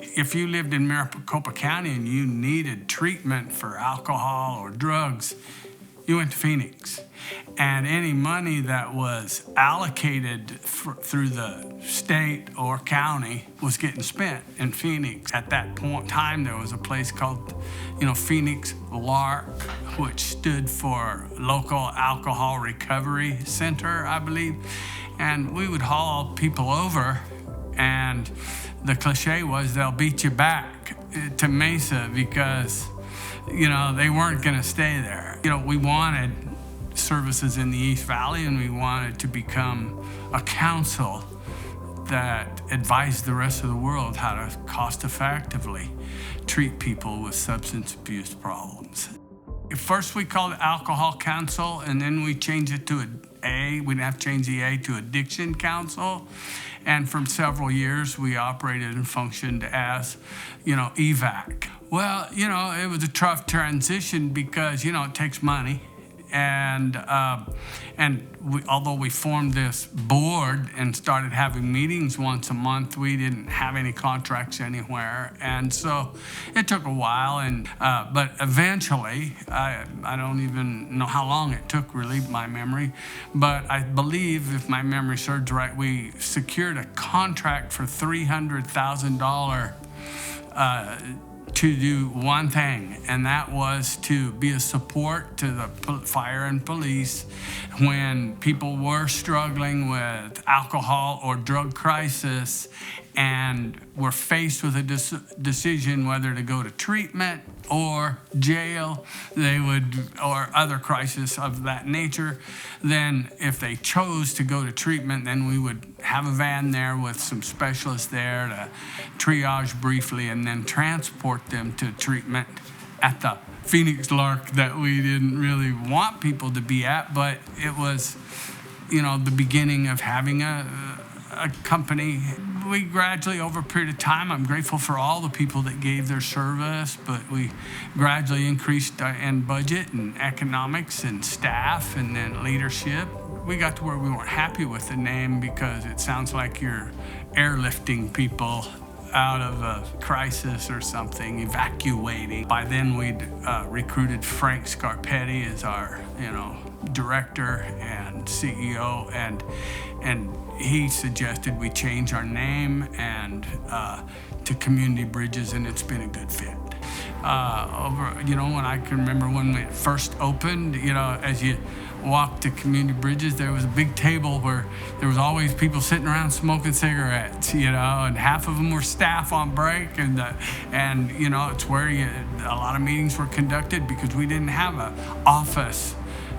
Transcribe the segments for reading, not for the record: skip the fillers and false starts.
if you lived in Maricopa County and you needed treatment for alcohol or drugs, you went to Phoenix. And any money that was allocated through the state or county was getting spent in Phoenix. At that point in time, there was a place called, Phoenix LARC, which stood for Local Alcohol Recovery Center, I believe. And we would haul people over, and the cliche was they'll beat you back to Mesa because, they weren't going to stay there. We wanted services in the East Valley, and we wanted to become a council that advised the rest of the world how to cost-effectively treat people with substance abuse problems. First, we called it Alcohol Council, and then we changed it to we didn't have to change the A to Addiction Council. And for several years, we operated and functioned as, Evac. Well, it was a tough transition because, it takes money. And although we formed this board and started having meetings once a month, we didn't have any contracts anywhere, and so it took a while. But eventually, I don't even know how long it took, really, my memory. But I believe, if my memory serves right, we secured a contract for $300,000 to do one thing, and that was to be a support to the fire and police when people were struggling with alcohol or drug crisis and were faced with a decision whether to go to treatment or jail, or other crisis of that nature. Then if they chose to go to treatment, then we would have a van there with some specialists there to triage briefly and then transport them to treatment at the Phoenix LARC that we didn't really want people to be at, but it was, the beginning of having a company. We gradually, over a period of time, I'm grateful for all the people that gave their service, but we gradually increased in budget and economics and staff and then leadership. We got to where we weren't happy with the name because it sounds like you're airlifting people out of a crisis or something, evacuating. By then, we'd recruited Frank Scarpetti as our, director and CEO, and he suggested we change our name and to Community Bridges, and it's been a good fit. When I can remember when we first opened, as you walk to Community Bridges, there was a big table where there was always people sitting around smoking cigarettes, and half of them were staff on break, and it's where a lot of meetings were conducted because we didn't have an office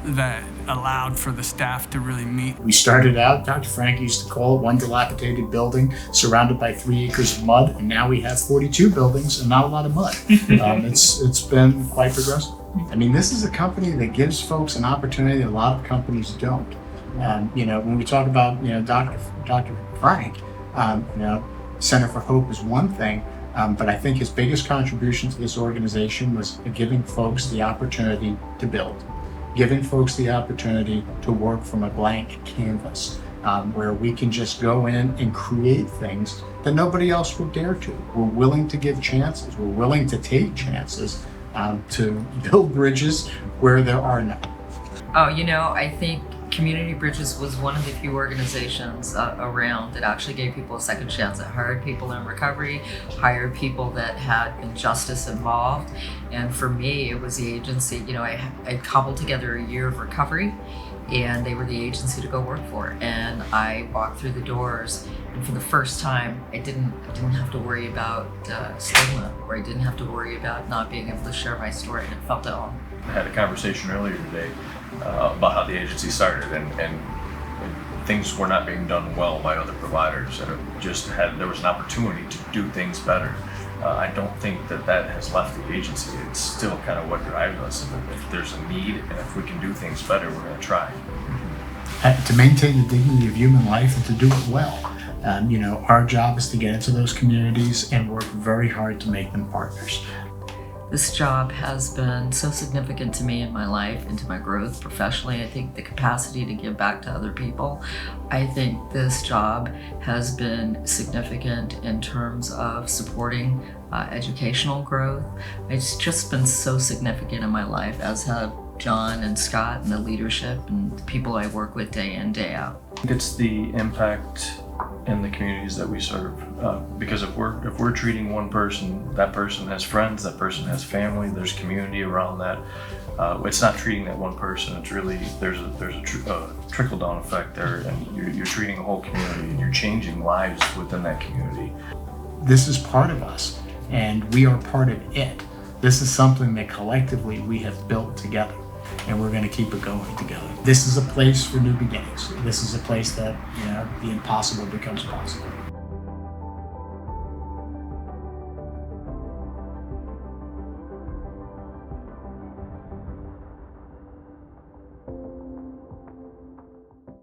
that allowed for the staff to really meet. We started out, Dr. Frank used to call it one dilapidated building surrounded by 3 acres of mud, and now we have 42 buildings and not a lot of mud. It's been quite progressive. I mean, this is a company that gives folks an opportunity that a lot of companies don't. When we talk about, Dr. Frank, Center for Hope is one thing, but I think his biggest contribution to this organization was giving folks the opportunity to build. Giving folks the opportunity to work from a blank canvas, where we can just go in and create things that nobody else would dare to. We're willing to give chances. We're willing to take chances to build bridges where there are none. I think Community Bridges was one of the few organizations around that actually gave people a second chance. It hired people in recovery, hired people that had injustice involved. And for me, it was the agency, I cobbled together a year of recovery, and they were the agency to go work for. And I walked through the doors, and for the first time, I didn't have to worry about stigma, or I didn't have to worry about not being able to share my story, and it felt at home. I had a conversation earlier today about how the agency started, and things were not being done well by other providers, and there was an opportunity to do things better. I don't think that has left the agency. It's still kind of what drives us. If there's a need, and if we can do things better, we're going to try. To maintain the dignity of human life and to do it well. Our job is to get into those communities and work very hard to make them partners. This job has been so significant to me in my life and to my growth professionally. I think the capacity to give back to other people. I think this job has been significant in terms of supporting educational growth. It's just been so significant in my life, as have John and Scott and the leadership and the people I work with day in, day out. It's the impact in the communities that we serve. Because if we're treating one person, that person has friends, that person has family, there's community around that. It's not treating that one person. It's really there's a trickle down effect there, and you're treating a whole community, and you're changing lives within that community. This is part of us, and we are part of it. This is something that collectively we have built together, and we're going to keep it going together. This is a place for new beginnings. This is a place that, the impossible becomes possible.